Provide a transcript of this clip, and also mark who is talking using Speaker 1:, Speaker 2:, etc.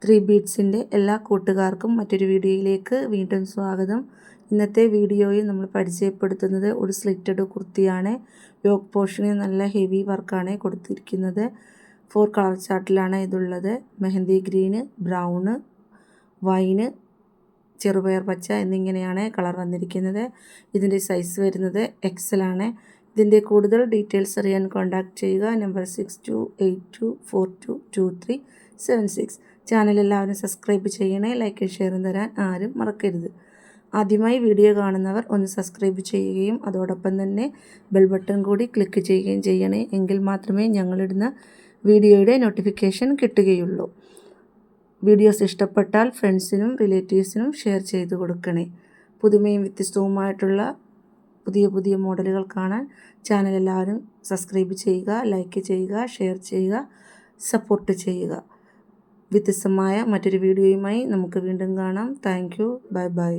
Speaker 1: Three ബീഡ്സിൻ്റെ എല്ലാ കൂട്ടുകാർക്കും മറ്റൊരു വീഡിയോയിലേക്ക് വീണ്ടും സ്വാഗതം. ഇന്നത്തെ വീഡിയോയിൽ നമ്മൾ പരിചയപ്പെടുത്തുന്നത് ഒരു സ്ലിറ്റഡ് കുർത്തിയാണ്. യോക്ക് പോർഷനിൽ നല്ല ഹെവി വർക്കാണ് കൊടുത്തിരിക്കുന്നത്. 4 കളർ ചാർട്ടിലാണ് ഇതുള്ളത്. മെഹന്തി ഗ്രീന്, ബ്രൗണ്, വൈന്, ചെറുപയർ പച്ച എന്നിങ്ങനെയാണ് കളർ വന്നിരിക്കുന്നത്. ഇതിൻ്റെ സൈസ് വരുന്നത് XL ആണ്. ഇതിൻ്റെ കൂടുതൽ ഡീറ്റെയിൽസ് അറിയാൻ കോൺടാക്റ്റ് ചെയ്യുക. നമ്പർ 6282422376. ചാനൽ എല്ലാവരും സബ്സ്ക്രൈബ് ചെയ്യണേ. ലൈക്ക് ഷെയറും തരാൻ ആരും മറക്കരുത്. ആദ്യമായി വീഡിയോ കാണുന്നവർ ഒന്ന് സബ്സ്ക്രൈബ് ചെയ്യുകയും അതോടൊപ്പം തന്നെ ബെൽ ബട്ടൺ കൂടി ക്ലിക്ക് ചെയ്യുകയും ചെയ്യണേ. എങ്കിൽ മാത്രമേ ഞങ്ങളിടുന്ന വീഡിയോയുടെ നോട്ടിഫിക്കേഷൻ കിട്ടുകയുള്ളൂ. വീഡിയോസ് ഇഷ്ടപ്പെട്ടാൽ ഫ്രണ്ട്സിനും റിലേറ്റീവ്സിനും ഷെയർ ചെയ്ത് കൊടുക്കണേ. പുതുമയും വ്യത്യസ്തവുമായിട്ടുള്ള പുതിയ മോഡലുകൾ കാണാൻ ചാനൽ എല്ലാവരും സബ്സ്ക്രൈബ് ചെയ്യുക, ലൈക്ക് ചെയ്യുക, ഷെയർ ചെയ്യുക, സപ്പോർട്ട് ചെയ്യുക. വ്യത്യസ്തമായ മറ്റൊരു വീഡിയോയുമായി നമുക്ക് വീണ്ടും കാണാം. Thank you. Bye bye.